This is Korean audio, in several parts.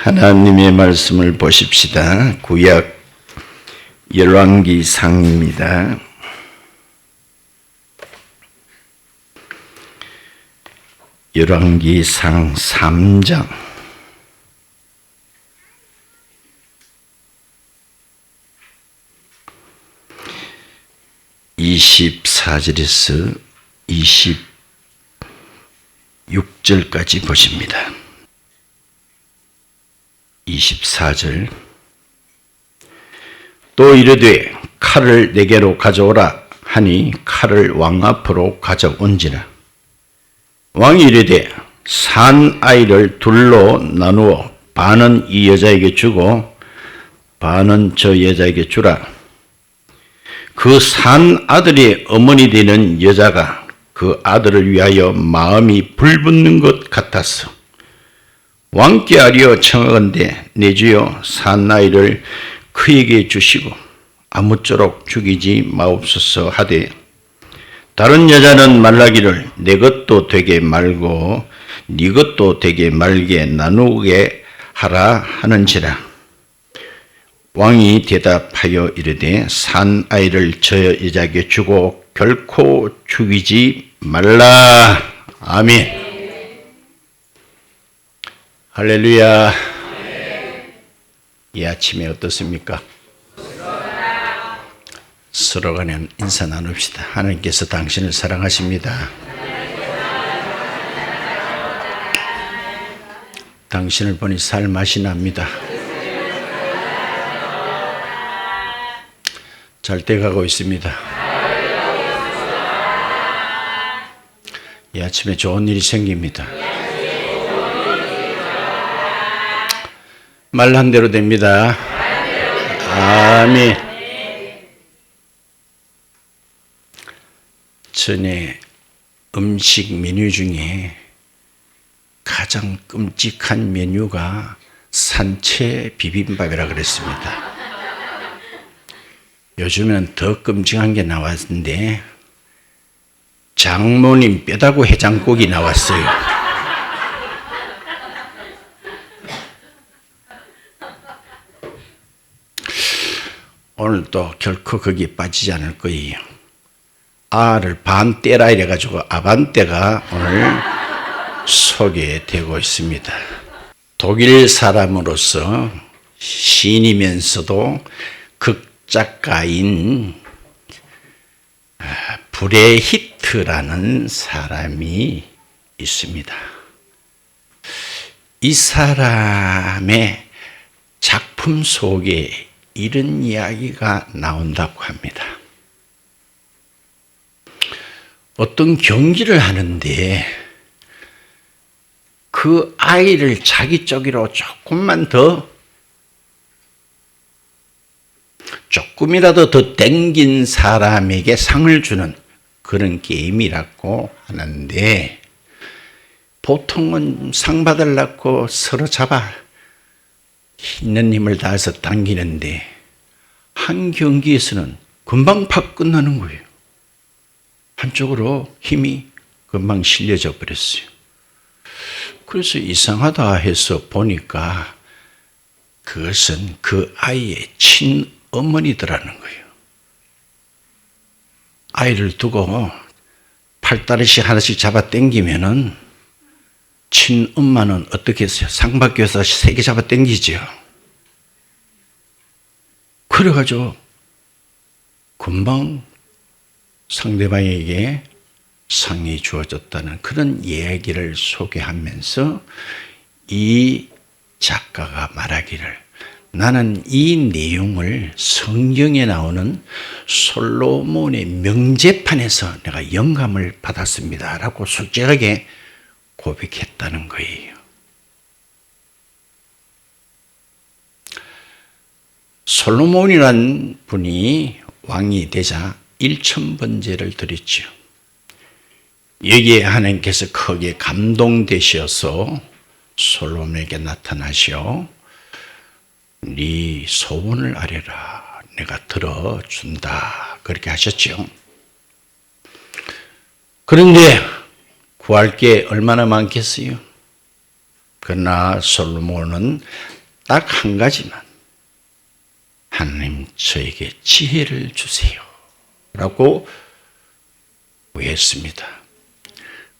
하나님의 말씀을 보십시다. 구약 열왕기상입니다. 열왕기상 3장 24절에서 26절까지 보십니다. 24절 또 이르되 칼을 내게로 가져오라 하니 칼을 왕 앞으로 가져온지라. 왕이 이르되 산 아이를 둘로 나누어 반은 이 여자에게 주고 반은 저 여자에게 주라. 그 산 아들의 어머니 되는 여자가 그 아들을 위하여 마음이 불붙는 것 같았어. 왕께 아뢰어 청하건대 내 주여 산 아이를 그에게 주시고 아무쪼록 죽이지 마옵소서 하되, 다른 여자는 말하기를 내 것도 되게 말고 네 것도 되게 말게 나누게 하라 하는지라. 왕이 대답하여 이르되 산 아이를 저 여자에게 주고 결코 죽이지 말라. 아멘. 할렐루야. 이 아침에 어떻습니까? 서로 간에 인사 나눕시다. 하나님께서 당신을 사랑하십니다. 당신을 보니 살맛이 납니다. 잘 돼가고 있습니다. 이 아침에 좋은 일이 생깁니다. 말한 대로 됩니다. 아멘. 전에 음식 메뉴 중에 가장 끔찍한 메뉴가 산채 비빔밥이라 그랬습니다. 요즘은 더 끔찍한 게 나왔는데 장모님 뼈다구 해장국이 나왔어요. 오늘도 결코 거기에 빠지지 않을 거예요. 아를 반 떼라 이래가지고 아반떼가 오늘 소개되고 있습니다. 독일 사람으로서 시인이면서도 극작가인 브레히트라는 사람이 있습니다. 이 사람의 작품 속에 이런 이야기가 나온다고 합니다. 어떤 경기를 하는데 그 아이를 자기 쪽으로 조금이라도 더 땡긴 사람에게 상을 주는 그런 게임이라고 하는데, 보통은 상 받으려고 서로 잡아 있는 힘을 다해서 당기는데 한 경기에서는 금방 팍 끝나는 거예요. 한쪽으로 힘이 금방 실려져 버렸어요. 그래서 이상하다 해서 보니까 그것은 그 아이의 친어머니더라는 거예요. 아이를 두고 팔다리씩 하나씩 잡아 당기면은 친엄마는 어떻게 했어요? 상 받기 위해서 3개 잡아 당기죠. 그래가지고 금방 상대방에게 상이 주어졌다는 그런 얘기를 소개하면서 이 작가가 말하기를, 나는 이 내용을 성경에 나오는 솔로몬의 명제판에서 내가 영감을 받았습니다 라고 솔직하게 고백했다는 거예요. 솔로몬이란 분이 왕이 되자 1000번제를 드렸죠. 여기에 하나님께서 크게 감동되셔서 솔로몬에게 나타나셔 네 소원을 아뢰라, 내가 들어준다, 그렇게 하셨죠. 그런데 구할 게 얼마나 많겠어요? 그러나 솔로몬은 딱 한 가지만, 하나님 저에게 지혜를 주세요 라고 구했습니다.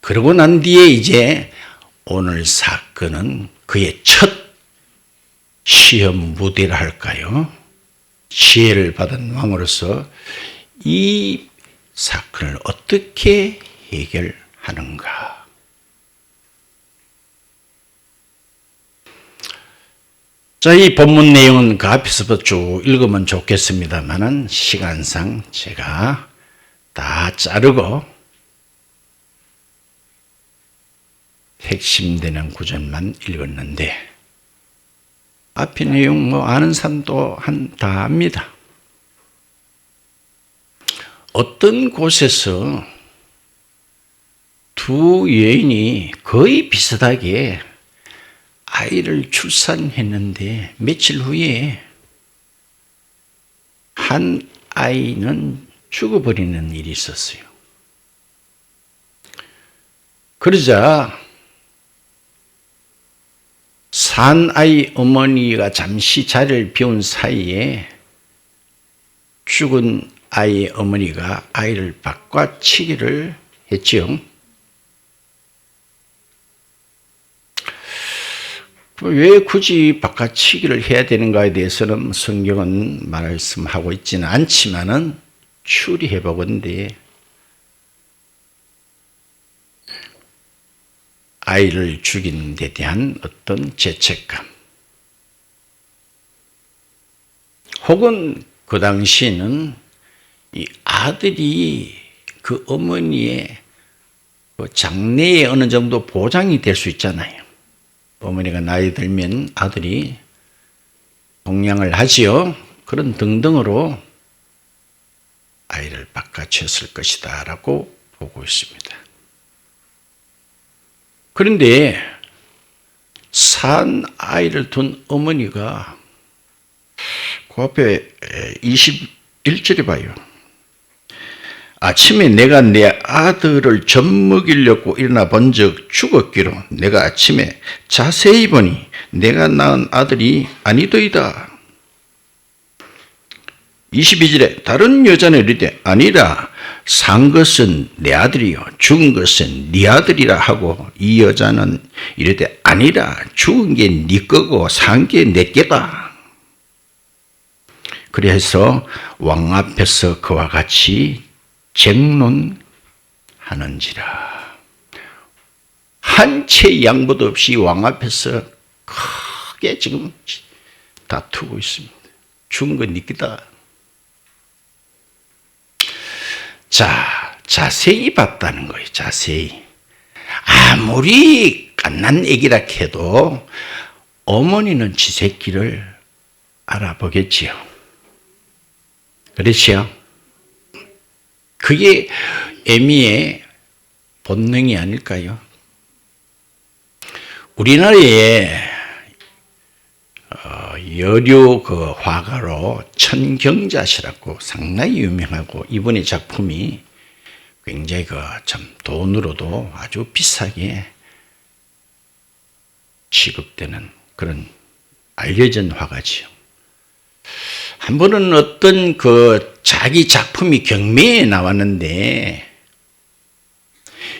그러고 난 뒤에 이제 오늘 사건은 그의 첫 시험 무대라 할까요? 지혜를 받은 왕으로서 이 사건을 어떻게 해결하는가? 자, 이 본문 내용은 그 앞에서부터 쭉 읽으면 좋겠습니다만은 시간상 제가 다 자르고 핵심되는 구절만 읽었는데, 앞의 내용 아는 사람도 다 압니다. 어떤 곳에서 두 여인이 거의 비슷하게 아이를 출산했는데 며칠 후에 한 아이는 죽어버리는 일이 있었어요. 그러자 산 아이 어머니가 잠시 자리를 비운 사이에 죽은 아이 어머니가 아이를 바꿔치기를 했지요. 왜 굳이 바꿔치기를 해야 되는가에 대해서는 성경은 말씀하고 있지는 않지만은 추리해 보건대 아이를 죽인 데 대한 어떤 죄책감, 혹은 그 당시에는 이 아들이 그 어머니의 장래에 어느 정도 보장이 될 수 있잖아요. 어머니가 나이 들면 아들이 동양을 하지요. 그런 등등으로 아이를 바꿔쳤을 것이다 라고 보고 있습니다. 그런데 산 아이를 둔 어머니가 그 앞에 21절에 봐요. 아침에 내가 내 아들을 젖먹이려고 일어나 본 적 죽었기로 내가 아침에 자세히 보니 내가 낳은 아들이 아니더이다. 22절에 다른 여자는 이르되 아니라 산 것은 내 아들이요 죽은 것은 네 아들이라 하고, 이 여자는 이르되 아니라 죽은 게 네 거고 산 게 내 게다. 그래서 왕 앞에서 그와 같이 쟁론하는지라. 한 채 양보도 없이 왕 앞에서 크게 지금 다투고 있습니다. 죽은 건 네 거다. 자, 자세히 봤다는 거예요. 자세히. 아무리 갓난 애기라 해도 어머니는 지 새끼를 알아보겠지요. 그렇지요? 그게 애미의 본능이 아닐까요? 우리나라에 여류 그 화가로 천경자시라고 상당히 유명하고, 이분의 작품이 굉장히 참 돈으로도 아주 비싸게 취급되는 그런 알려진 화가지요. 한 번은 어떤 자기 작품이 경매에 나왔는데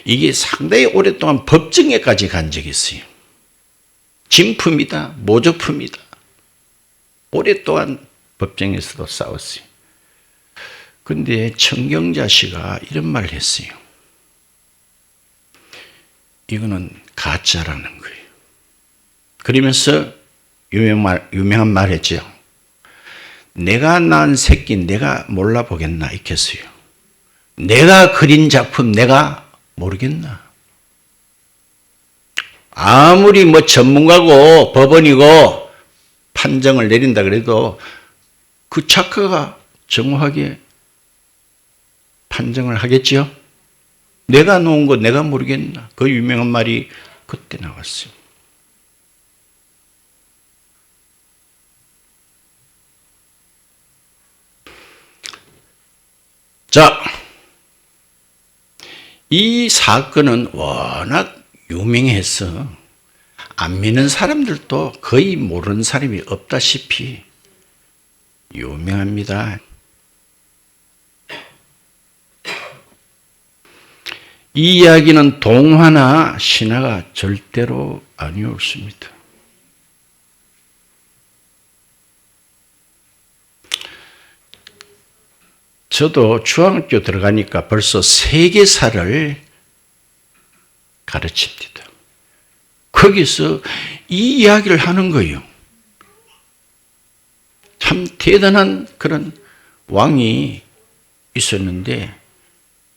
이게 상당히 오랫동안 법정에까지 간 적이 있어요. 진품이다, 모조품이다. 오랫동안 법정에서도 싸웠어요. 그런데 천경자 씨가 이런 말을 했어요. 이거는 가짜라는 거예요. 그러면서 유명한 말 했죠. 내가 낳은 새끼 내가 몰라보겠나 있겠어요. 내가 그린 작품 내가 모르겠나. 아무리 전문가고 법원이고 판정을 내린다 그래도 그 작가가 정확하게 판정을 하겠지요. 내가 놓은 거 내가 모르겠나. 그 유명한 말이 그때 나왔어요. 자, 이 사건은 워낙 유명해서 안 믿는 사람들도 거의 모르는 사람이 없다시피 유명합니다. 이 이야기는 동화나 신화가 절대로 아니었습니다. 저도 중학교 들어가니까 벌써 세계사를 가르칩니다. 거기서 이 이야기를 하는 거예요. 참 대단한 그런 왕이 있었는데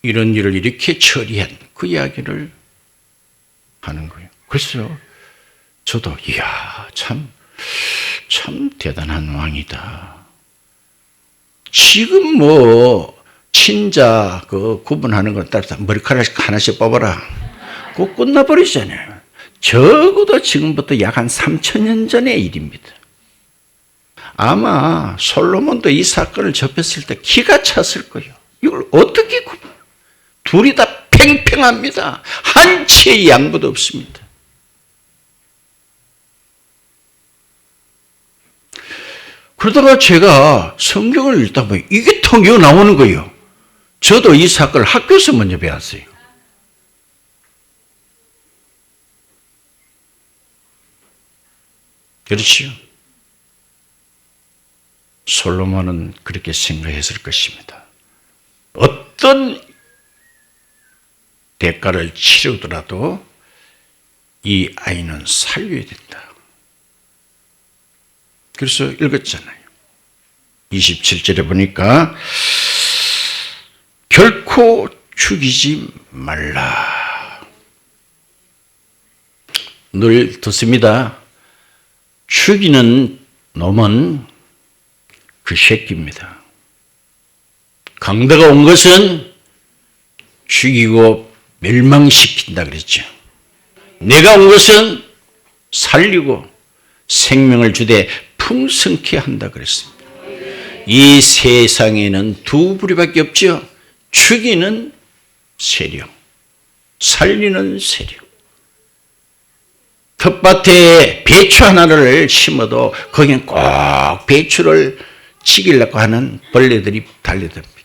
이런 일을 이렇게 처리한 그 이야기를 하는 거예요. 그래서 저도 이야 참 대단한 왕이다. 지금 뭐 친자 그 구분하는 걸 따라서 머리카락 하나씩 뽑아라. 그거 끝나버리잖아요. 적어도 지금부터 약 한 3,000년 전의 일입니다. 아마 솔로몬도 이 사건을 접했을 때 기가 찼을 거예요. 이걸 어떻게 구분? 둘이 다 팽팽합니다. 한치의 양보도 없습니다. 그러다가 제가 성경을 읽다 보니 이게 텅 나오는 거예요. 저도 이 사건을 학교에서 먼저 배웠어요. 그렇지요? 솔로몬은 그렇게 생각했을 것입니다. 어떤 대가를 치르더라도 이 아이는 살려야 된다. 그래서 읽었잖아요. 27절에 보니까 결코 죽이지 말라. 늘 듣습니다. 죽이는 놈은 그 새끼입니다. 강도가 온 것은 죽이고 멸망시킨다 그랬죠. 내가 온 것은 살리고 생명을 주되 풍성케 한다 그랬습니다. 이 세상에는 두 부류밖에 없죠. 죽이는 세력, 살리는 세력. 텃밭에 배추 하나를 심어도 거기는 꼭 배추를 치기려고 하는 벌레들이 달려듭니다.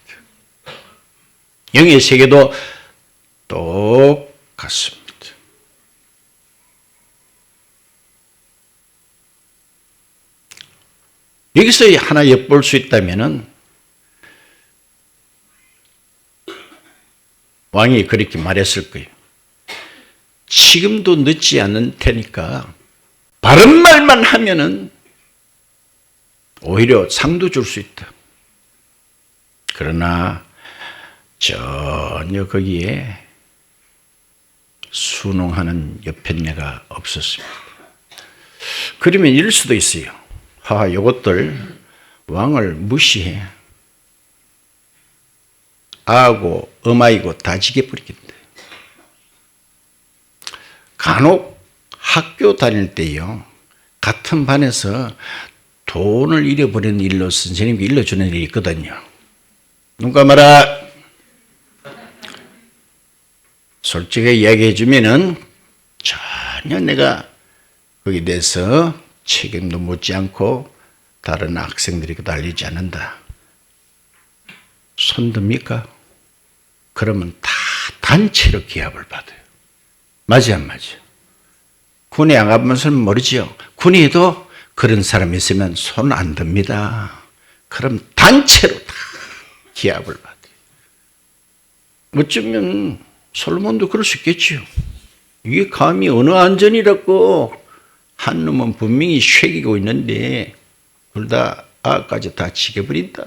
영의 세계도 똑같습니다. 여기서 하나 엿볼 수 있다면은 왕이 그렇게 말했을 거예요. 지금도 늦지 않은 테니까 바른 말만 하면은 오히려 상도 줄 수 있다. 그러나 전혀 거기에 순응하는 여편네가 없었습니다. 그러면 이럴 수도 있어요. 요것들 왕을 무시해. 아고 어마이고 다 죽여버리겠다. 간혹 학교 다닐 때요. 같은 반에서 돈을 잃어버리는 일로 선생님께 일러주는 일이 있거든요. 눈 감아라. 솔직하게 이야기해 주면은 전혀 내가 거기에 대해서 책임도 묻지 않고 다른 학생들에게 알리지 않는다. 손듭니까? 그러면 다 단체로 기합을 받아요. 맞지 안 맞아요? 군에 안 가보면서 모르지요. 군에도 그런 사람이 있으면 손 안 듭니다. 그럼 단체로 다 기합을 받아요. 어쩌면 솔로몬도 그럴 수 있겠지요. 이게 감히 어느 안전이라고 한 놈은 분명히 쉐기고 있는데 둘 다 아까지 다 죽여버린다.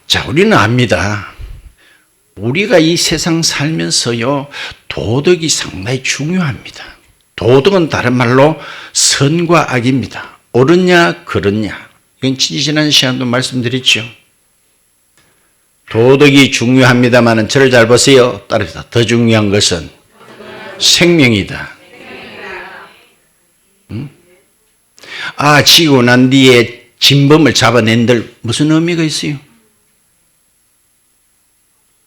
자, 우리는 압니다. 우리가 이 세상 살면서요, 도덕이 상당히 중요합니다. 도덕은 다른 말로 선과 악입니다. 옳으냐, 그렇냐. 이건 지난 시간도 말씀드렸죠. 도덕이 중요합니다만 저를 잘 보세요. 따라서 더 중요한 것은 생명이다. 지고 난 뒤에 진범을 잡아낸들 무슨 의미가 있어요?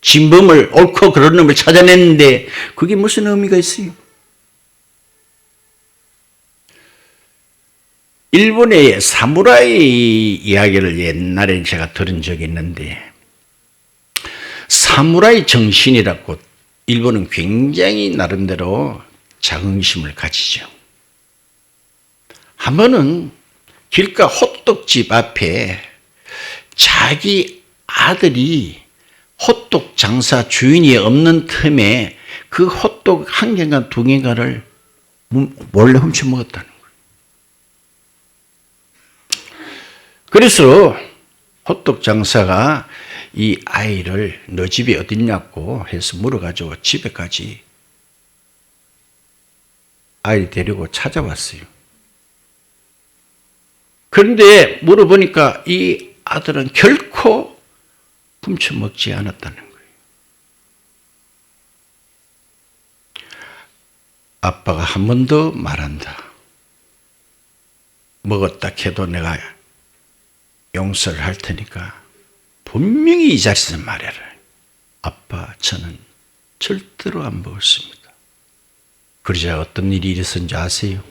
진범을, 옳고 그런 놈을 찾아냈는데 그게 무슨 의미가 있어요? 일본의 사무라이 이야기를 옛날에 제가 들은 적이 있는데, 사무라이 정신이라고 일본은 굉장히 나름대로 자긍심을 가지죠. 한 번은 길가 호떡집 앞에 자기 아들이 호떡 장사 주인이 없는 틈에 그 호떡 한 개인가 두 개인가를 몰래 훔쳐 먹었다는 거예요. 그래서 호떡 장사가 이 아이를 너 집이 어딨냐고 해서 물어가지고 집에까지 아이 데리고 찾아왔어요. 그런데 물어보니까 이 아들은 결코 훔쳐먹지 않았다는 거예요. 아빠가 한 번 더 말한다. 먹었다 해도 내가 용서를 할 테니까 분명히 이 자리에서 말해라. 아빠, 저는 절대로 안 먹었습니다. 그러자 어떤 일이 일어선지 아세요?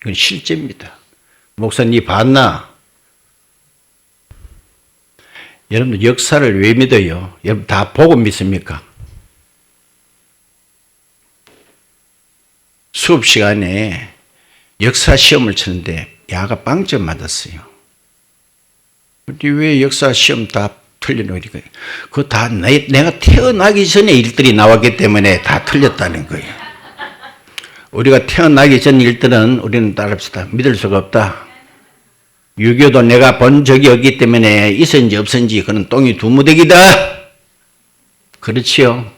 이건 실제입니다. 목사님 봤나? 여러분들 역사를 왜 믿어요? 여러분 다 보고 믿습니까? 수업 시간에 역사 시험을 치는데 야가 빵점 맞았어요. 근데 왜 역사 시험 다 틀리노? 그거 다 내가 태어나기 전에 일들이 나왔기 때문에 다 틀렸다는 거예요. 우리가 태어나기 전 일들은 우리는 따릅시다. 믿을 수가 없다. 유교도 내가 본 적이 없기 때문에 있었는지 없었는지 그건 똥이 두무대기다. 그렇지요.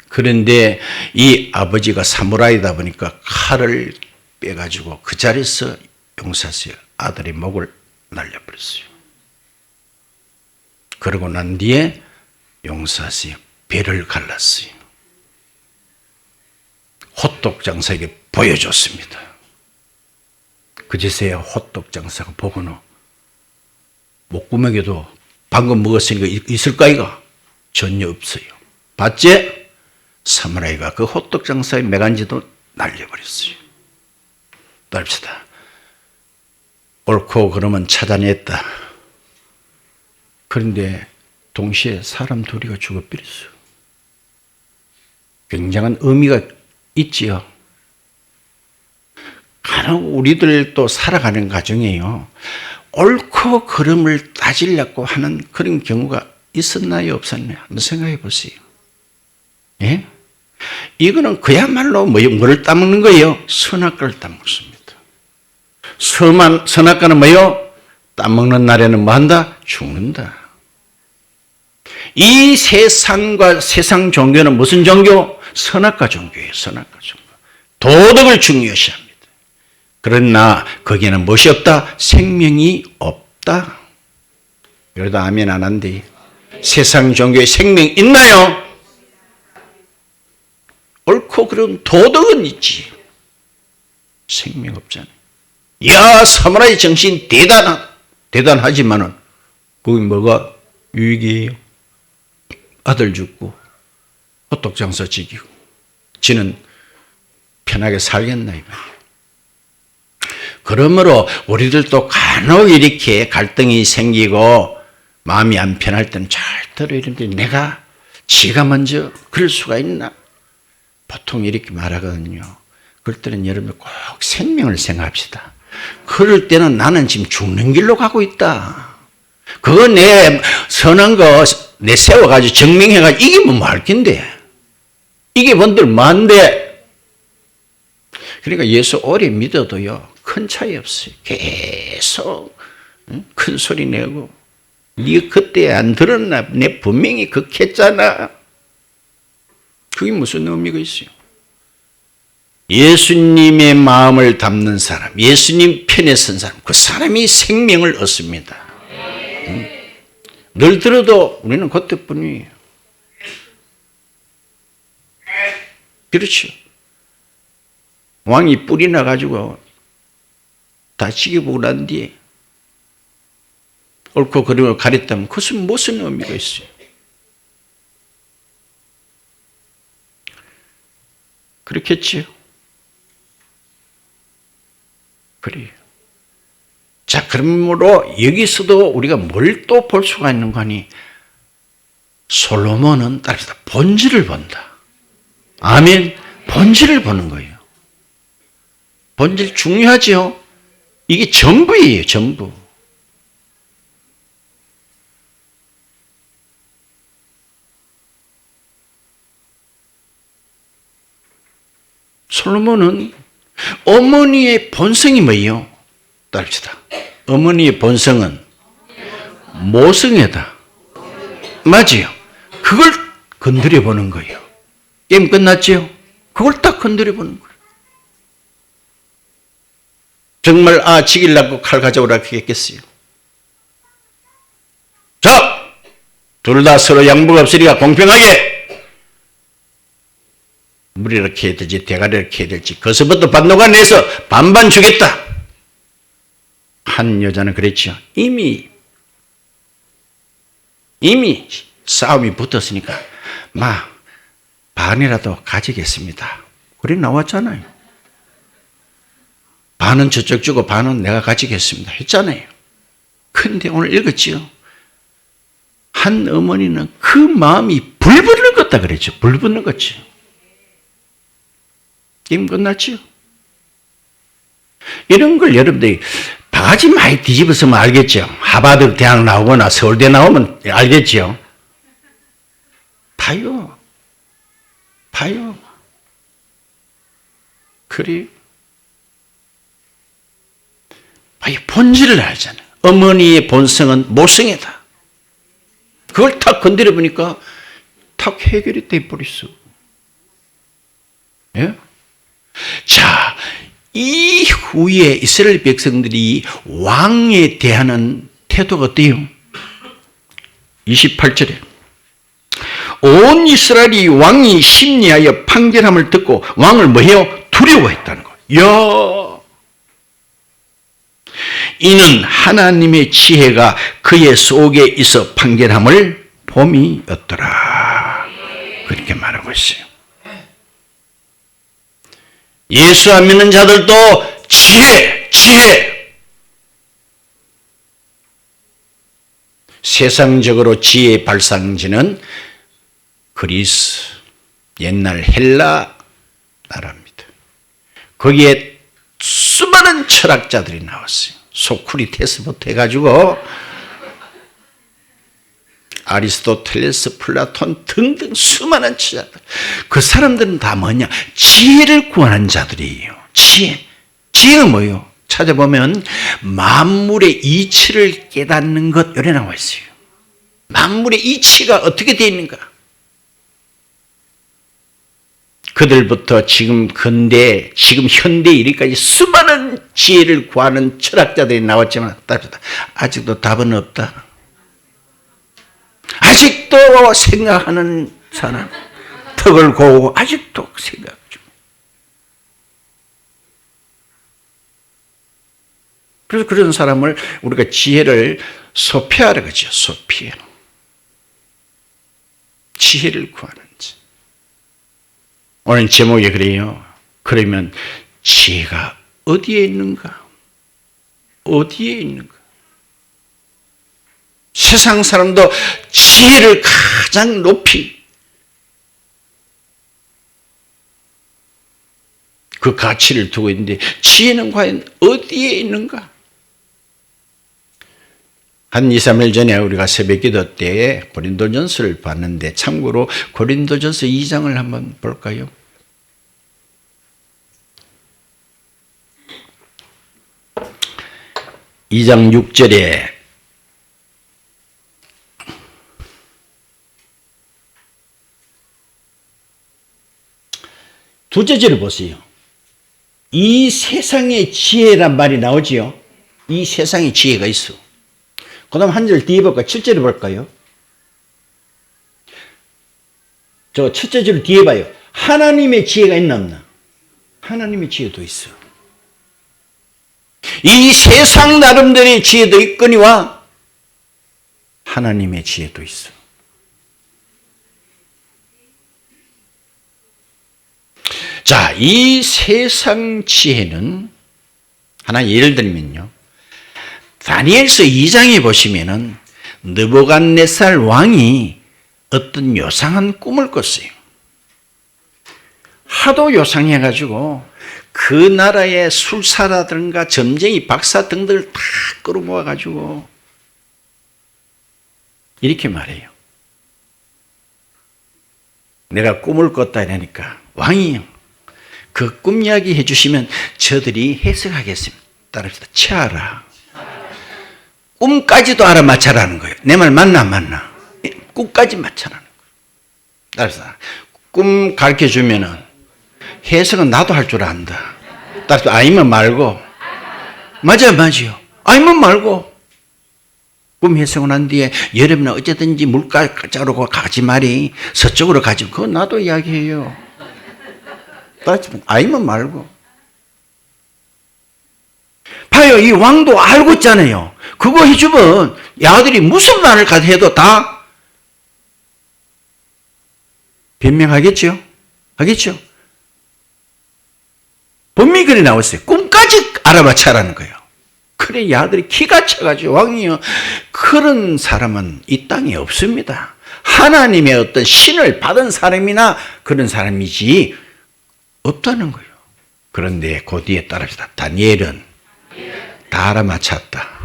그런데 이 아버지가 사무라이다 보니까 칼을 빼가지고 그 자리에서 용사했어요. 아들의 목을 날려버렸어요. 그러고 난 뒤에 용사했어요. 배를 갈랐어요. 호떡 장사에게 보여줬습니다. 그제서야 호떡 장사가 보고는 목구멍에도 방금 먹었으니까 있을까 이가? 전혀 없어요. 봤지? 사무라이가 그 호떡 장사의 매간지도 날려버렸어요. 따릅시다. 옳고 그러면 찾아냈다. 그런데 동시에 사람 둘이가 죽어버렸어요. 굉장한 의미가 있지요. 간혹 우리들 또 살아가는 과정에요. 옳고 그름을 따지려고 하는 그런 경우가 있었나요? 없었나요? 한번 생각해 보세요. 예? 이거는 그야말로 뭐를 따먹는 거예요? 선악과를 따먹습니다. 선악과는 뭐예요? 따먹는 날에는 뭐 한다? 죽는다. 이 세상과 세상 종교는 무슨 종교? 선악과 종교예요. 선악과 종교. 도덕을 중요시합니다. 그러나 거기에는 무엇이 없다? 생명이 없다. 그러다 아멘 안 한대. 세상 종교에 생명 있나요? 옳고 그럼 도덕은 있지. 생명 없잖아요. 야, 사무라이 정신 대단하지만은 그게 뭐가 유익이에요? 아들 죽고 호떡 장사 지기고 지는 편하게 살겠나 이 말이에요. 그러므로 우리들도 간혹 이렇게 갈등이 생기고 마음이 안 편할 때는 절대로 이런데 내가 지가 먼저 그럴 수가 있나? 보통 이렇게 말하거든요. 그럴 때는 여러분 꼭 생명을 생각합시다. 그럴 때는 나는 지금 죽는 길로 가고 있다. 그거 내 선한 거 내 세워가지고 증명해가지고 이기면 뭐 할 텐데. 이게 뭔들 뭐한데. 그러니까 예수 오래 믿어도요. 큰 차이 없어요. 계속 큰 소리 내고 네 그때 안 들었나? 내 분명히 극했잖아. 그게 무슨 의미가 있어요? 예수님의 마음을 담는 사람, 예수님 편에 선 사람, 그 사람이 생명을 얻습니다. 늘 들어도 우리는 그때뿐이에요. 그렇죠. 왕이 뿔이 나가지고 다 지켜보고 난 뒤에 옳고 그름을 가렸다면 그것은 무슨 의미가 있어요? 그렇겠지요. 그래요. 자, 그러므로 여기서도 우리가 뭘 또 볼 수가 있는 거 아니? 솔로몬은 따라서 본질을 본다. 아멘. 본질을 보는 거예요. 본질 중요하죠. 이게 전부예요, 전부. 솔로몬은 어머니의 본성이 뭐예요? 따릅시다. 어머니의 본성은 모성애다. 맞지요? 그걸 건드려 보는 거예요. 게임 끝났지요? 그걸 딱 건드려 보는 거예요. 정말 죽이려고 칼 가져오라 그랬겠어요. 자, 둘 다 서로 양보가 없으니까 공평하게 물 이렇게 해야 될지 대가리 이렇게 해야 될지 거기서부터 반도가 내서 반반 주겠다. 한 여자는 그랬죠. 이미 싸움이 붙었으니까 반이라도 가지겠습니다. 그래 나왔잖아요. 반은 저쪽 주고 반은 내가 가지겠습니다 했잖아요. 근데 오늘 읽었지요. 한 어머니는 그 마음이 불붙는 것다 그랬죠. 불붙는 거죠. 게임 끝났지요. 이런 걸 여러분들이 바가지 많이 뒤집어서면 알겠죠. 하버드 대학 나오거나 서울대 나오면 알겠죠. 봐요. 그래. 본질을 알잖아요. 어머니의 본성은 모성애다. 그걸 탁 건드려 보니까 탁 해결이 돼버렸어. 예? 자, 이후에 이스라엘 백성들이 왕에 대한 태도가 어때요? 28절에 온 이스라엘이 왕이 심리하여 판결함을 듣고 왕을 뭐해요? 두려워했다는 거예요. 이는 하나님의 지혜가 그의 속에 있어 판결함을 봄이었더라. 그렇게 말하고 있어요. 예수 안 믿는 자들도 지혜. 세상적으로 지혜의 발상지는 그리스, 옛날 헬라 나라입니다. 거기에 수많은 철학자들이 나왔어요. 소크리테스부터 해가지고 아리스토텔레스, 플라톤 등등 수많은 철학자들. 그 사람들은 다 뭐냐? 지혜를 구하는 자들이에요. 지혜는 뭐예요? 찾아보면 만물의 이치를 깨닫는 것 이래 나와 있어요. 만물의 이치가 어떻게 되어 있는가? 그들부터 지금 근대, 지금 현대 이르기까지 수많은 지혜를 구하는 철학자들이 나왔지만 아직도 답은 없다. 아직도 생각하는 사람, 턱을 고우고 아직도 생각 중. 그래서 그런 사람을 우리가 지혜를 소피하라 그러죠. 소피아. 지혜를 구하는 자. 오늘 제목이 그래요. 그러면 지혜가 어디에 있는가? 어디에 있는가? 세상 사람도 지혜를 가장 높이 그 가치를 두고 있는데 지혜는 과연 어디에 있는가? 한 2, 3일 전에 우리가 새벽기도 때에 고린도전서를 봤는데 참고로 고린도전서 2장을 한번 볼까요? 이 장 6절에 둘째 절을 보세요. 이 세상의 지혜란 말이 나오지요. 이 세상에 지혜가 있어. 그 다음 한 절 뒤에 볼까요? 7절을 볼까요? 저 첫째 줄 뒤에 봐요. 하나님의 지혜가 있나 없나? 하나님의 지혜도 있어. 이 세상 나름대로의 지혜도 있거니와 하나님의 지혜도 있어. 자, 이 세상 지혜는 하나 예를 들면요. 다니엘서 2장에 보시면은 느부갓네살 왕이 어떤 요상한 꿈을 꿨어요. 하도 요상해가지고 그 나라의 술사라든가 점쟁이 박사 등들을 다 끌어모아가지고 이렇게 말해요. 내가 꿈을 꿨다 이러니까 왕이 그 꿈 이야기 해주시면 저들이 해석하겠습니다. 따라합시다. 치아라. 꿈까지도 알아맞혀라는 거예요. 내 말 맞나 안 맞나? 꿈까지 맞춰라는 거예요. 따라합시다. 꿈 가르쳐주면은 해석은 나도 할 줄 안다. 따라서 아니면 말고. 맞아요. 아니면 말고. 꿈 해석을 한 뒤에 여름에는 어쨌든지 물가로 가지 말이 서쪽으로 가지. 그거 나도 이야기해요. 따라서 아니면 말고. 봐요. 이 왕도 알고 있잖아요. 그거 해주면 야들이 무슨 말을 해도 다 변명하겠죠? 하겠죠? 법미글이 나왔어요. 꿈까지 알아맞혀라는 거예요. 그래 야들이 기가 차가지고 왕이요. 그런 사람은 이 땅에 없습니다. 하나님의 어떤 신을 받은 사람이나 그런 사람이지 없다는 거예요. 그런데 그 뒤에 따릅시다. 다니엘은 다 알아맞혔다.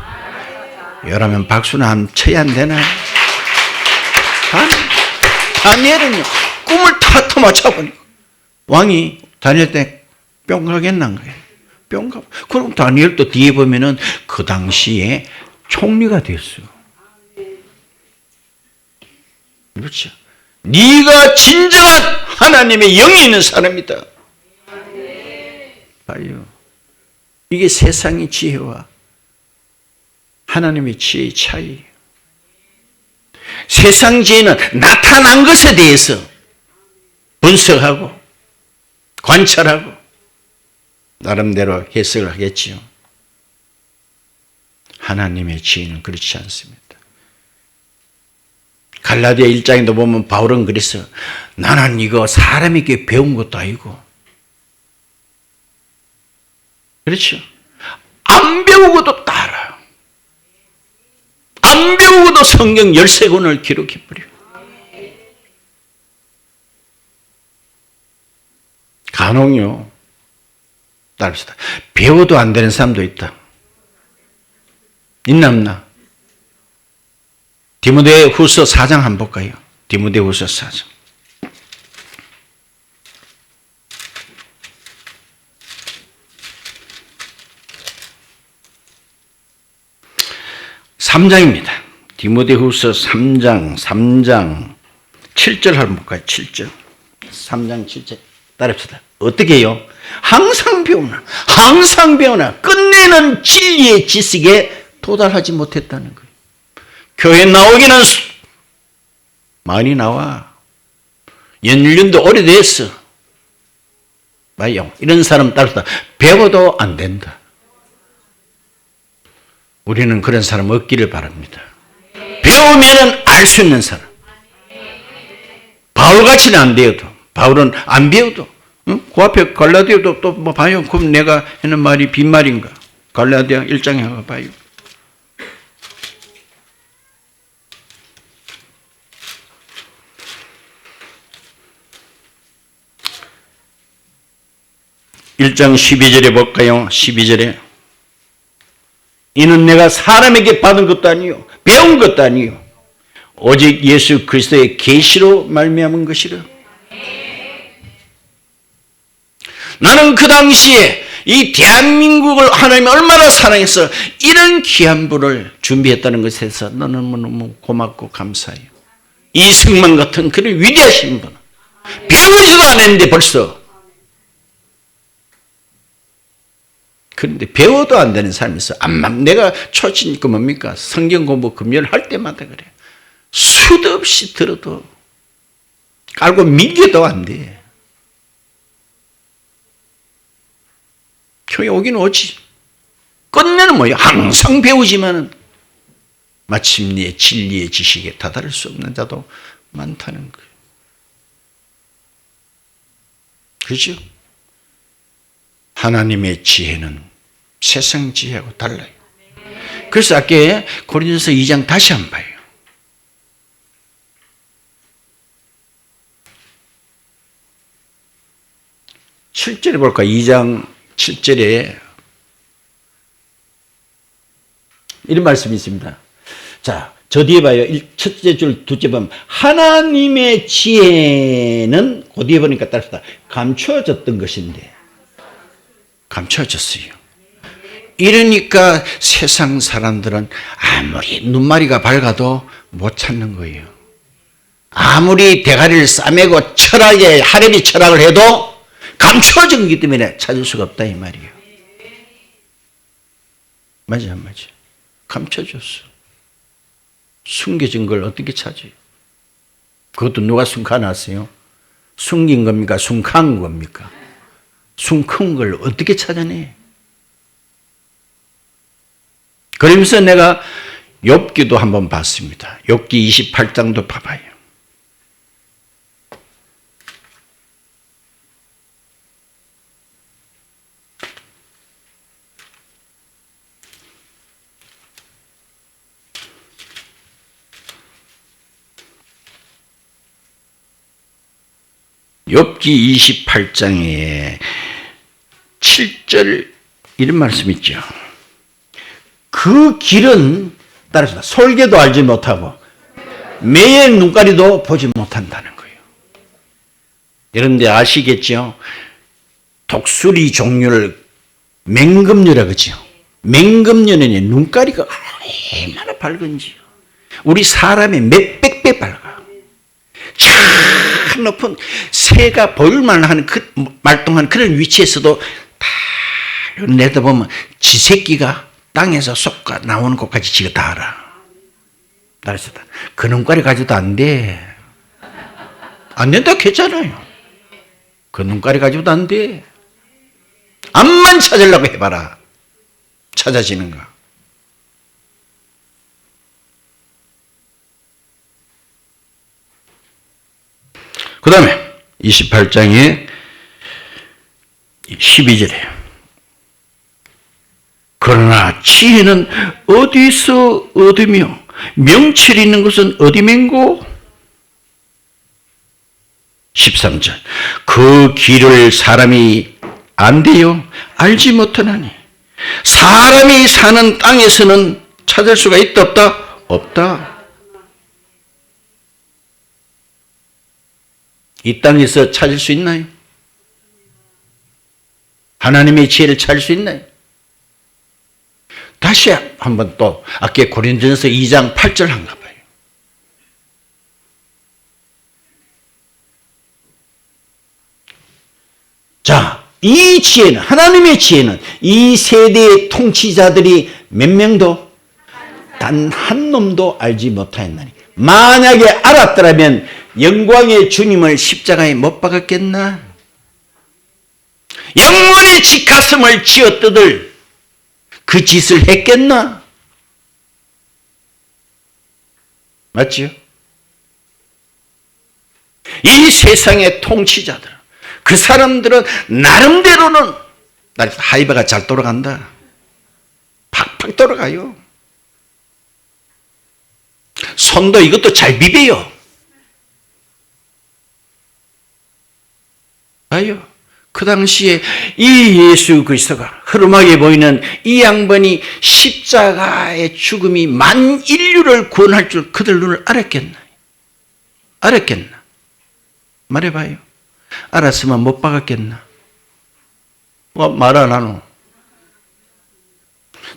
여러분 박수나 한번 쳐야 안 되나요? 다니엘은요. 꿈을 다 맞춰버리고 왕이 다니엘 때 뿅 가겠난 거예요. 뿅 가. 그럼 다니엘도 뒤에 보면은 그 당시에 총리가 됐어요. 그렇죠. 네가 진정한 하나님의 영이 있는 사람이다. 봐요. 이게 세상의 지혜와 하나님의 지혜의 차이예요. 세상 지혜는 나타난 것에 대해서 분석하고 관찰하고 나름대로 해석을 하겠지요. 하나님의 지혜는 그렇지 않습니다. 갈라디아 1장에도 보면 바울은 그래서 나는 이거 사람에게 배운 것도 아니고 그렇죠. 안 배우고도 따라요. 안 배우고도 성경 13권을 기록해버려요. 간혹요. 따릅시다. 배워도 안 되는 사람도 있다. 있나 없나? 디모데후서 4장 한번 볼까요? 디모데후서 4장. (3장입니다) 디모데후서 3장 7절 한번 볼까요? 7절. 3장 7절. 따릅시다. 어떻게 해요? 항상 배우나 끝내는 진리의 지식에 도달하지 못했다는 거예요. 교회 나오기는 많이 나와. 연륜도 오래됐어. 봐요. 이런 사람 따라서 배워도 안 된다. 우리는 그런 사람 없기를 바랍니다. 배우면 알 수 있는 사람. 바울같이는 안 되어도, 바울은 안 배워도, 응? 그 앞에 갈라디아도 또 뭐 봐요. 그럼 내가 하는 말이 빈말인가? 갈라디아 1장에 가서 봐요. (1장) 12절에 볼까요? 12절에 이는 내가 사람에게 받은 것도 아니요 배운 것도 아니요 오직 예수 그리스도의 계시로 말미암은 것이라. 나는 그 당시에 이 대한민국을 하나님이 얼마나 사랑해서 이런 귀한 분을 준비했다는 것에 대해서 너무너무 고맙고 감사해요. 이승만 같은 그런 위대하신 분 배우지도 않았는데 벌써. 그런데 배워도 안 되는 사람이 있어. 내가 초친 그 뭡니까? 성경 공부 금요일 할 때마다 그래. 수도 없이 들어도 깔고 민겨도 안 돼. 교회 오긴 오지. 끝내는 뭐야? 항상 배우지만은 마침내 진리의 지식에 다다를 수 없는 자도 많다는 거예요. 그렇죠? 하나님의 지혜는 세상 지혜하고 달라요. 그래서 아까 고린도서 2장 다시 한번 봐요. (7절에) 볼까? 2장 7절에 이런 말씀이 있습니다. 자, 저 뒤에 봐요. 첫째 줄, 둘째 보면 하나님의 지혜는 그 뒤에 보니까 따라서 감추어졌던 것인데 감추어졌어요. 이러니까 세상 사람들은 아무리 눈마리가 밝아도 못 찾는 거예요. 아무리 대가리를 싸매고 철학에 하렘이 철학을 해도 감추어진 거기 때문에 찾을 수가 없다 이 말이에요. 맞아 안 맞아? 감춰졌어. 숨겨진 걸 어떻게 찾아요? 그것도 누가 숨겨놨어요? 숨긴 겁니까? 숨긴 겁니까? 숨긴 걸 어떻게 찾아내? 그러면서 내가 욥기도 한번 봤습니다. 욥기 28장도 봐봐요. 욥기 28장에 7절 이런 말씀 있죠. 그 길은 따라서 솔개도 알지 못하고 매의 눈가리도 보지 못한다는 거예요. 여러분들 아시겠죠? 독수리 종류를 맹금류라 그러죠. 맹금류는 눈가리가 얼마나 밝은지요. 우리 사람의 몇백 배 밝아. 참 높은 새가 보일만 하는 말똥하는 그런 위치에서도 다 내다보면 지 새끼가 땅에서 쏙가 나오는 곳까지 지가 다 알아. 따라서 그 눈깔이 가지고도 안 돼. 안 된다 했잖아요. 그 눈깔이 가지고도 안 돼. 암만 찾으려고 해봐라. 찾아지는가. 그 다음에 28장에 12절에 그러나 지혜는 어디서 얻으며 명철이 있는 것은 어디맨고? 13절 그 길을 사람이 안대요 알지 못하나니 사람이 사는 땅에서는 찾을 수가 있다 없다? 없다. 이 땅에서 찾을 수 있나요? 하나님의 지혜를 찾을 수 있나요? 다시 한번 또 아까 고린도전서 2장 8절 한가 봐요. 자, 이 지혜는 하나님의 지혜는 이 세대의 통치자들이 몇 명도 단 한 놈도 알지 못하였나니 만약에 알았더라면 영광의 주님을 십자가에 못 박았겠나? 영원의 쥐가슴을 쥐어뜯을 그 짓을 했겠나? 맞지요? 이 세상의 통치자들, 그 사람들은 나름대로는 하이바가 잘 돌아간다. 팍팍 돌아가요. 손도 이것도 잘 비벼요. 봐요. 그 당시에 이 예수 그리스도가 흐름하게 보이는 이 양반이 십자가의 죽음이 만 인류를 구원할 줄 그들 눈을 알았겠나? 알았겠나? 말해봐요. 알았으면 못 박았겠나? 말 안 하노?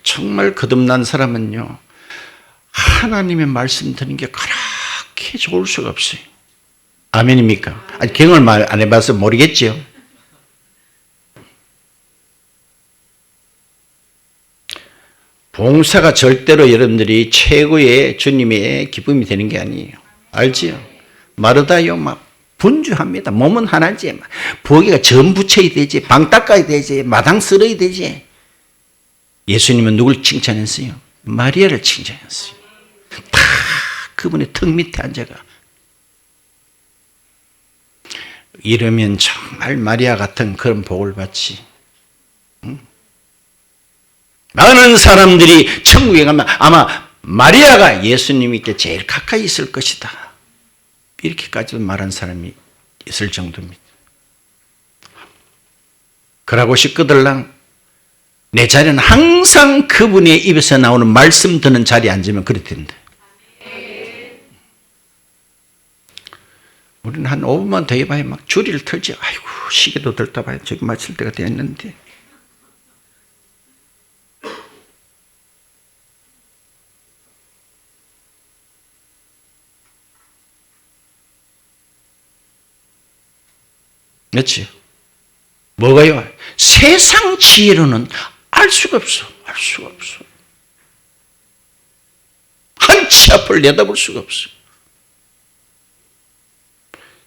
정말 거듭난 사람은요, 하나님의 말씀 듣는 게 그렇게 좋을 수가 없어요. 아멘입니까? 아니, 경험을 안 해봐서 모르겠죠. 봉사가 절대로 여러분들이 최고의 주님의 기쁨이 되는 게 아니에요. 알지요? 마르다요, 막 분주합니다. 몸은 하나지. 막 부엌에가 전 부쳐야 되지, 방 닦아야 되지, 마당 쓸어야 되지. 예수님은 누굴 칭찬했어요? 마리아를 칭찬했어요. 다 그분의 턱 밑에 앉아가. 이러면 정말 마리아 같은 그런 복을 받지. 많은 사람들이 천국에 가면 아마 마리아가 예수님께 제일 가까이 있을 것이다. 이렇게까지 말한 사람이 있을 정도입니다. 그러고 싶거들랑 내 자리는 항상 그분의 입에서 나오는 말씀 듣는 자리에 앉으면 그렇던데. 우리는 한 5분만 더 해봐야 막 줄이를 틀지. 아이고 시계도 들다 봐야 저기 마칠 때가 됐는데. 그렇지? 뭐가요? 세상 지혜로는 알 수가 없어. 알 수가 없어. 한치 앞을 내다볼 수가 없어.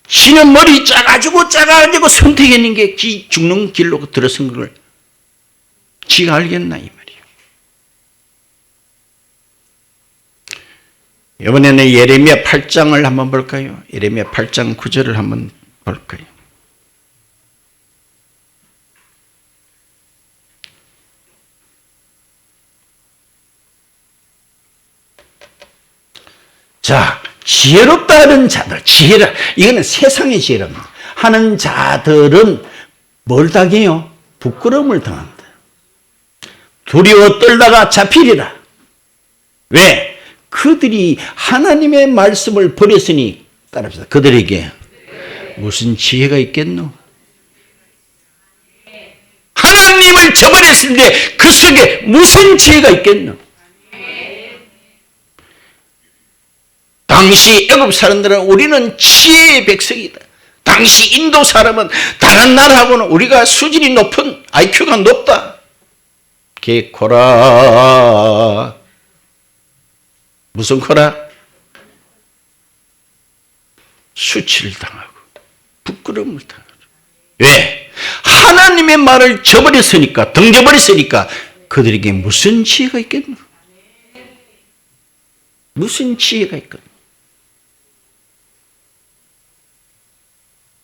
지는 머리 작아지고 선택했는 게 죽는 길로 들어선 걸 지가 알겠나 이 말이에요. 이번에는 예레미야 8장을 한번 볼까요? 예레미야 8장 9절을 한번 볼까요? 자, 지혜롭다 하는 자들, 지혜라, 이거는 세상의 지혜랍니다. 하는 자들은 뭘 당해요? 부끄러움을 당한다. 두려워 떨다가 잡히리라. 왜? 그들이 하나님의 말씀을 버렸으니, 따라합시다. 그들에게 무슨 지혜가 있겠노? 하나님을 저버렸는데 그 속에 무슨 지혜가 있겠노? 당시 애굽 사람들은 우리는 지혜의 백성이다. 당시 인도 사람은 다른 나라하고는 우리가 수준이 높은 IQ가 높다. 개코라. 무슨 코라? 수치를 당하고 부끄러움을 당하고. 왜? 하나님의 말을 저버렸으니까, 등져버렸으니까 그들에게 무슨 지혜가 있겠노? 무슨 지혜가 있겠노?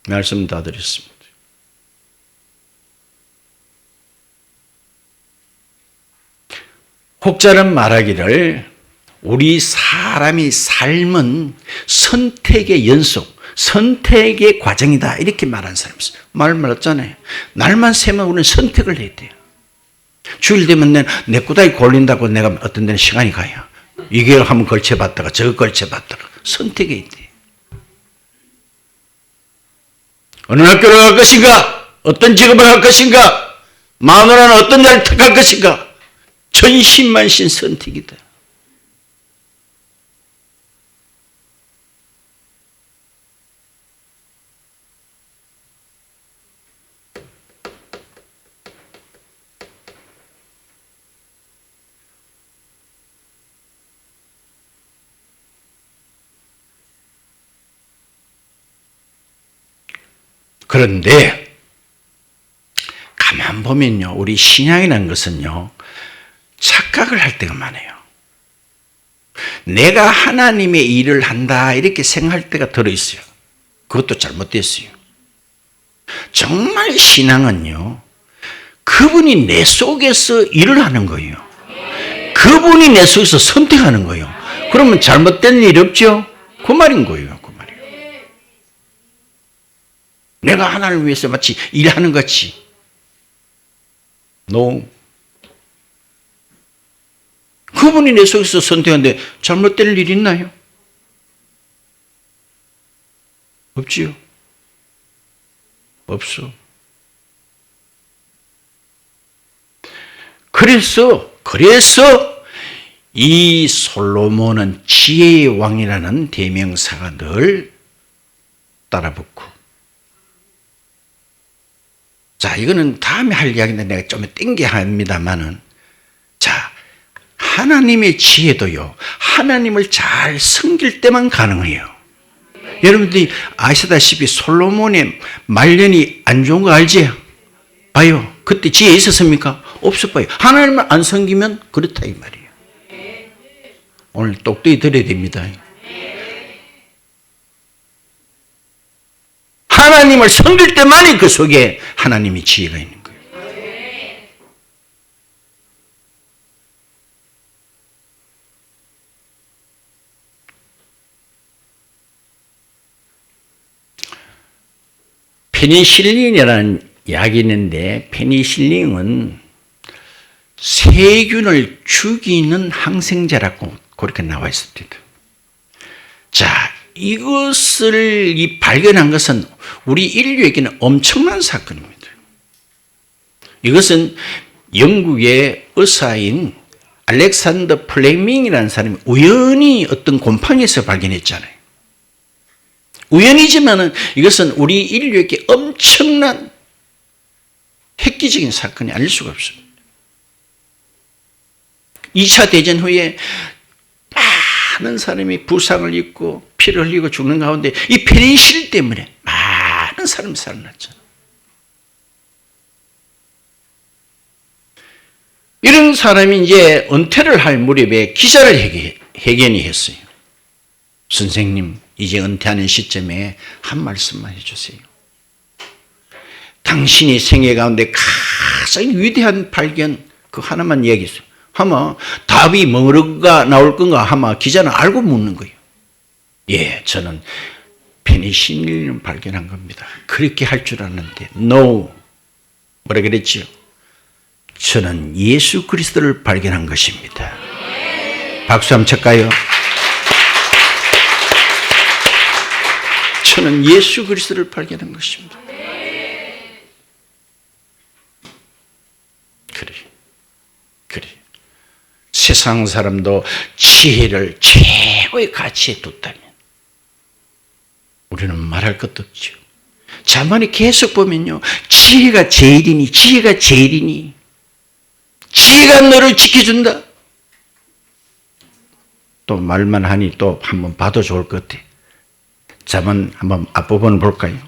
말씀 다 드렸습니다. 혹자는 말하기를 우리 사람이 삶은 선택의 연속, 선택의 과정이다 이렇게 말하는 사람이 있어요. 말 맞잖아요. 날만 새면 우리는 선택을 해야 돼요. 주일 되면 내 꾸다리 골린다고 내가 어떤 데는 시간이 가요. 이걸 한번 걸쳐봤다가 저거 걸쳐봤다가 선택해야 돼요. 어느 학교를 갈 것인가? 어떤 직업을 할 것인가? 마누라는 어떤 자를 택할 것인가? 천신만신 선택이다. 그런데 가만 보면요, 우리 신앙이라는 것은요, 착각을 할 때가 많아요. 내가 하나님의 일을 한다 이렇게 생각할 때가 들어있어요. 그것도 잘못됐어요. 정말 신앙은요, 그분이 내 속에서 일을 하는 거예요. 그분이 내 속에서 선택하는 거예요. 그러면 잘못된 일 없죠? 그 말인 거예요. 그 말이에요. 내가 하나님을 위해서 마치 일하는 것 같이. No. 그분이 내 속에서 선택하는데 잘못된 일이 있나요? 없지요. 없어. 그래서 이 솔로몬은 지혜의 왕이라는 대명사가 늘 따라붙고. 자, 이거는 다음에 할 이야기인데 내가 좀 땡겨 합니다만은, 자, 하나님의 지혜도요, 하나님을 잘 섬길 때만 가능해요. 여러분들이 아시다시피 솔로몬의 말년이 안 좋은 거 알지? 봐요. 그때 지혜 있었습니까? 없었어요. 하나님을 안 섬기면 그렇다 이 말이에요. 오늘 똑똑히 들어야 됩니다. 하나님을 섬길 때만이 그 속에 하나님의 지혜가 있는 거예요. 페니실린이라는 약이 있는데 페니실린은 세균을 죽이는 항생제라고 그렇게 나와 있습니다. 자, 이것을 발견한 것은 우리 인류에게는 엄청난 사건입니다. 이것은 영국의 의사인 알렉산더 플레밍이라는 사람이 우연히 어떤 곰팡이에서 발견했잖아요. 우연이지만은 이것은 우리 인류에게 엄청난 획기적인 사건이 아닐 수가 없습니다. 2차 대전 후에 많은 사람이 부상을 입고 피를 흘리고 죽는 가운데 이 페니실린 때문에 많은 사람이 살아났잖아요. 이런 사람이 이제 은퇴를 할 무렵에 기자를 회견이 했어요. 선생님, 이제 은퇴하는 시점에 한 말씀만 해주세요. 당신이 생애 가운데 가장 위대한 발견 그 하나만 이야기했어요. 하면 답이 뭐가 나올 건가 하면 기자는 알고 묻는 거예요. 예, 저는 페니실린을 발견한 겁니다. 그렇게 할 줄 알았는데 No. 뭐라 그랬지요? 저는 예수 그리스도를 발견한 것입니다. 박수 한번 칠까요? 저는 예수 그리스도를 발견한 것입니다. 그래. 세상 사람도 지혜를 최고의 가치에 뒀다면 우리는 말할 것도 없죠. 자만이 계속 보면요. 지혜가 제일이니 지혜가 너를 지켜준다. 또 말만 하니 또 한번 봐도 좋을 것 같아. 자만 한번 앞부분 볼까요?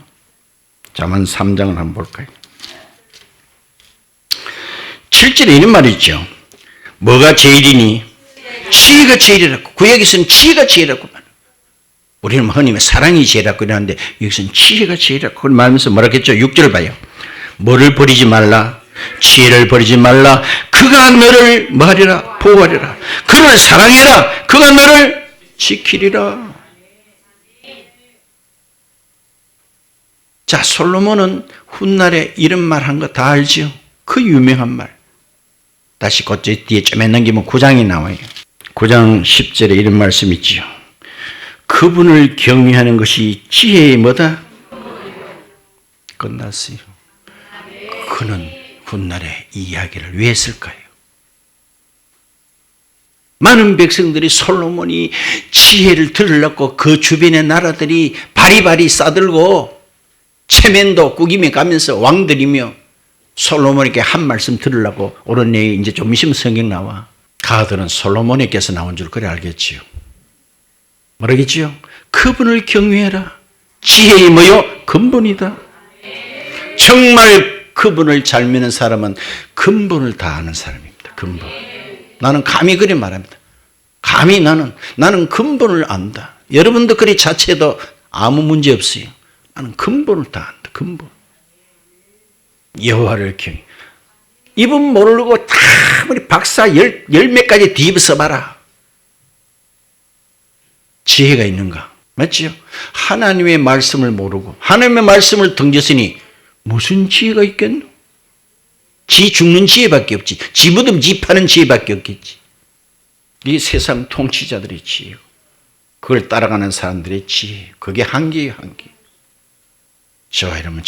자만 3장을 한번 볼까요? 7절에 이런 말이 있죠. 뭐가 제일이니? 지혜가 제일이라고. 구약에서는 지혜가 제일이라고 말해요. 우리는 흔히 사랑이 제일이라고 이러는데 여기서는 지혜가 제일이라고 그걸 말하면서 뭐라 했죠? 6절 봐요. 뭐를 버리지 말라? 지혜를 버리지 말라. 그가 너를 뭐하리라? 보호하리라. 그를 사랑해라. 그가 너를 지키리라. 자, 솔로몬은 훗날에 이런 말 한 거 다 알죠? 그 유명한 말. 다시 곧제 뒤에 좀 넘기면 9장이 나와요. 9장 10절에 이런 말씀 있지요. 그분을 경외하는 것이 지혜의 뭐다? 끝났어요. 그는 훗날에 이 이야기를 왜 했을까요? 많은 백성들이 솔로몬이 지혜를 들으려고 그 주변의 나라들이 바리바리 싸들고 체면도 꾸기며 가면서 왕들이며 솔로몬에게 한 말씀 들으려고 오늘 내일 이제 좀 있으면 성경 나와. 가들은 솔로몬에게서 나온 줄 그래 알겠지요. 뭐라겠지요? 그분을 경외해라. 지혜의 뭐요? 근본이다. 정말 그분을 잘 믿는 사람은 근본을 다 아는 사람입니다. 근본. 나는 감히 그리 말합니다. 감히 나는 근본을 안다. 여러분도 그리 자체도 아무 문제 없어요. 나는 근본을 다 안다. 근본. 여호와를 경외. 이분 모르고 다 우리 박사 열 몇 가지 뒤집어 봐라. 지혜가 있는가? 맞지요? 하나님의 말씀을 모르고 하나님의 말씀을 던졌으니 무슨 지혜가 있겠노? 지 죽는 지혜밖에 없지. 지 무덤 지 파는 지혜밖에 없겠지. 이 세상 통치자들의 지혜, 그걸 따라가는 사람들의 지혜, 그게 한계예요, 한계. 저와 여러분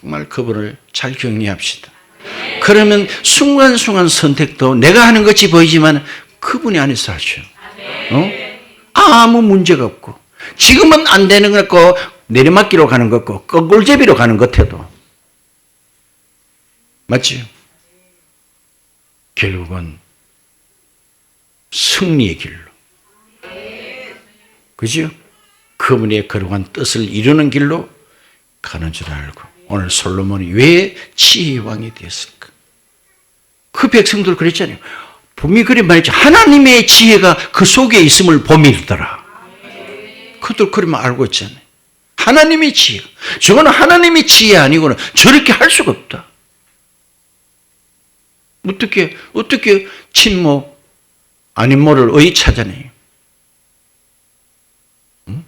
정말 그분을 잘 경외합시다. 그러면 순간순간 선택도 내가 하는 것이 보이지만 그분이 안에서 하죠. 아무 문제가 없고 지금은 안 되는 것 같고 내리막기로 가는 것 같고 꺾을제비로 가는 것 같아도 맞지요? 결국은 승리의 길로, 그죠? 그분의 거룩한 뜻을 이루는 길로 가는 줄 알고 오늘 솔로몬이 왜 지혜의 왕이 되었을까? 그 백성들 그랬잖아요. 분명히 그래 말했죠. 하나님의 지혜가 그 속에 있음을 보밀더라. 그들 그러면 알고 있잖아요. 하나님의 지혜. 저거는 하나님의 지혜 아니고는 저렇게 할 수가 없다. 어떻게 친모 아닌 모를 어이 찾아내요? 응?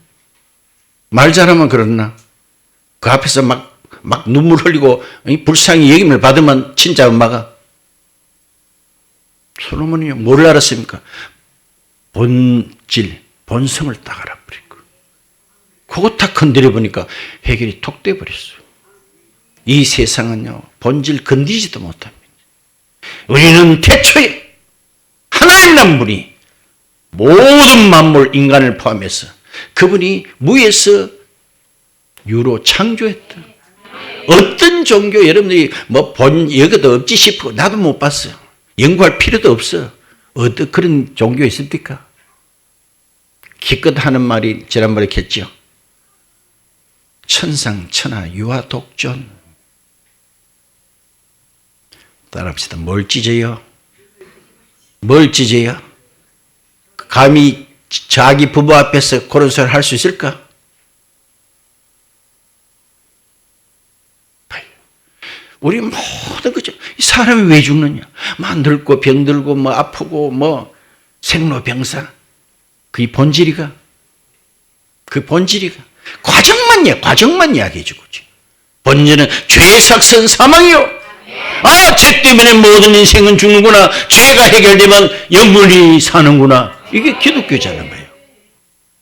말 잘하면 그렇나? 그 앞에서 막 막 눈물 흘리고 불쌍히 여김을 받으면 진짜 엄마가. 솔로몬이요 뭘 알았습니까? 본질, 본성을 딱 알아버리고 그거 딱 건드려 보니까 해결이 톡 돼버렸어요. 이 세상은요 본질 건드리지도 못합니다. 우리는 태초에 하나님이란 분이 모든 만물 인간을 포함해서 그분이 무에서 유로 창조했다. 어떤 종교 여러분들이 뭐 본 여기도 없지 싶고 나도 못 봤어요. 연구할 필요도 없어. 어떤 그런 종교 있습니까? 기껏 하는 말이 지난번에 했죠. 천상천하 유아독존. 따라합시다. 뭘 찢어요? 뭘 찢어요? 감히 자기 부부 앞에서 그런 소리를 할 수 있을까? 우리 모든 거죠. 사람이 왜 죽느냐? 막 늙고 병들고 뭐 아프고 뭐 생로병사. 그 본질이가 그 본질이가 과정만 이야기해 주고지. 본질은 죄의 삭선 사망이요. 아, 죄 때문에 모든 인생은 죽는구나. 죄가 해결되면 영원히 사는구나. 이게 기독교잖아요.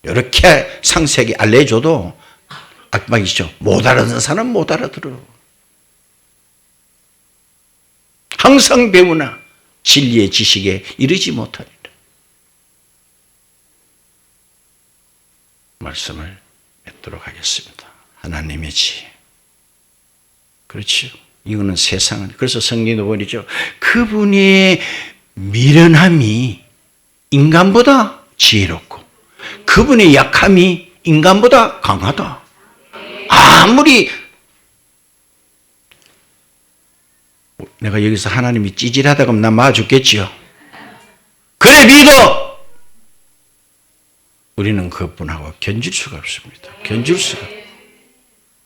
이렇게 상세하게 알려줘도 악방이죠. 못 알아듣는 사람은 못 알아들어. 항상 배우나 진리의 지식에 이르지 못하리라. 말씀을 맺도록 하겠습니다. 하나님의 지혜. 그렇죠. 이거는 세상은. 그래서 성경도 보이죠. 그분의 미련함이 인간보다 지혜롭고 그분의 약함이 인간보다 강하다. 아무리 내가 여기서 하나님이 찌질하다 그러면 나 맞아 죽겠지요. 그래 믿어. 우리는 그분하고 견줄 수가 없습니다. 견줄 수가.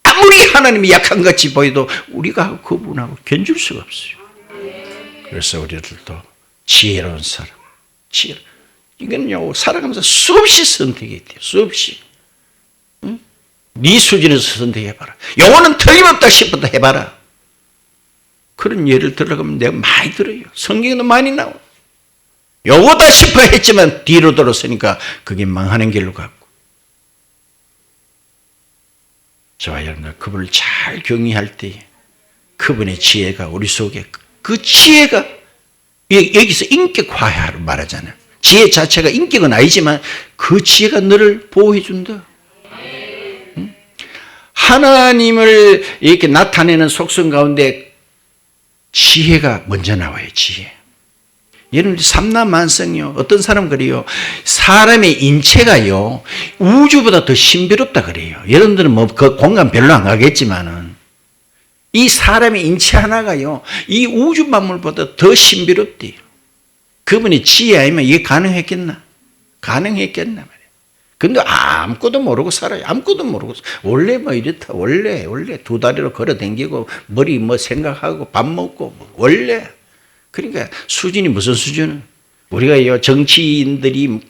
아무리 하나님이 약한 것 같이 보여도 우리가 그분하고 견줄 수가 없어요. 그래서 우리들도 지혜로운 사람. 이거는요 살아가면서 수없이 선택해야 돼요. 수없이. 응? 네 수준에서 선택해봐라. 영혼은 틀림없다 싶어도 해봐라. 그런 예를 들어가면 내가 많이 들어요. 성경에도 많이 나와요. 요거다 싶어 했지만 뒤로 돌아서니까 그게 망하는 길로 갔고. 저와 여러분들 그분을 잘 경외할 때 그분의 지혜가 우리 속에 그 지혜가 여기서 인격화를 말하잖아요. 지혜 자체가 인격은 아니지만 그 지혜가 너를 보호해 준다. 응? 하나님을 이렇게 나타내는 속성 가운데 지혜가 먼저 나와요. 지혜. 여러분 삼라만성이요. 어떤 사람 그래요. 사람의 인체가요. 우주보다 더 신비롭다 그래요. 여러분들은 뭐 그 공간 별로 안 가겠지만은 이 사람의 인체 하나가요. 이 우주 만물보다 더 신비롭대요. 그분의 지혜 아니면 이게 가능했겠나? 가능했겠나 말이에요. 근데 아무것도 모르고 살아요. 아무것도 모르고. 원래 뭐 이렇다. 원래 두 다리로 걸어 댕기고 머리 뭐 생각하고 밥 먹고 원래. 그러니까 수준이 무슨 수준은? 우리가 정치인들이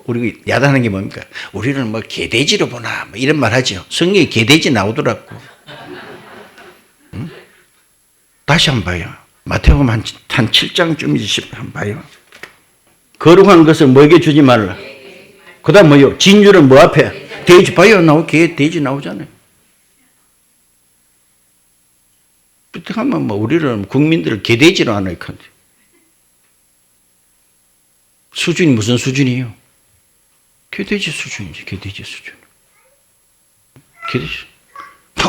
우리 야단하는 게 뭡니까? 우리는 뭐 개돼지로 보나 뭐 이런 말 하죠. 성경에 개돼지 나오더라고. 응? 다시 한번 봐요. 마태복음 한 7장쯤 한번 봐요. 거룩한 것을 뭐에게 주지 말라. 그 다음 뭐요? 진주는 뭐 앞에? 돼지 봐요. 돼지 나오잖아요. 하면 뭐 우리는 국민들을 개돼지로 하나 이건데. 수준이 무슨 수준이에요? 개돼지 수준이지, 개돼지 수준. 개돼지.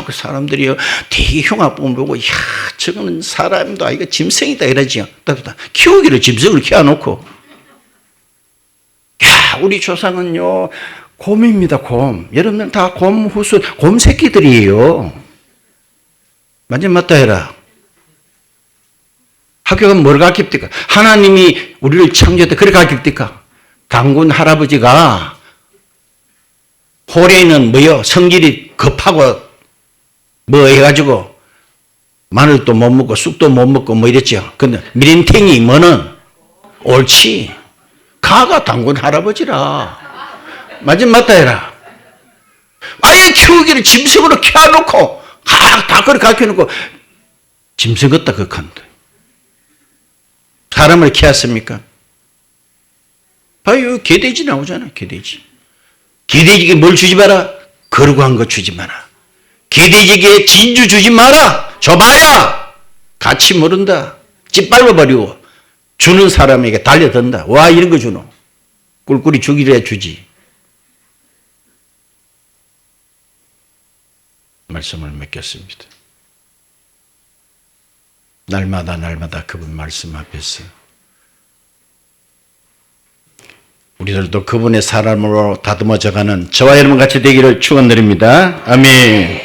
그 사람들이요, 되게 흉악범 보고, 야, 저거는 사람도 아니고 짐승이다 이러지요. 키우기를 짐승을 키워놓고. 야, 우리 조상은요, 곰입니다, 곰. 여러분들 다 곰 후손, 곰 새끼들이에요. 완전 맞다 해라. 학교가 뭘 가르칩니까? 하나님이 우리를 창조했다. 그래 가르칩니까? 당군 할아버지가 호래는 뭐요? 성질이 급하고 뭐 해가지고 마늘도 못 먹고 쑥도 못 먹고 뭐 이랬죠. 근데 미린탱이 뭐는 옳지. 가가 당군 할아버지라. 맞은 맞다 해라. 아예 키우기를 짐승으로 키워놓고 다 그렇게 가르쳐놓고 짐승 같다 극한데 사람을 키웠습니까? 봐요. 개돼지 나오잖아. 개돼지. 개돼지에게 뭘 주지 마라? 거룩한 거 주지 마라. 개돼지에게 진주 주지 마라. 줘봐야 같이 모른다. 짓밟아버리고 주는 사람에게 달려든다. 와 이런 거 주노. 꿀꿀이 주기를 주지. 말씀을 맺겠습니다. 날마다 그분 말씀 앞에서 우리들도 그분의 사람으로 다듬어져가는 저와 여러분 같이 되기를 축원드립니다. 아멘.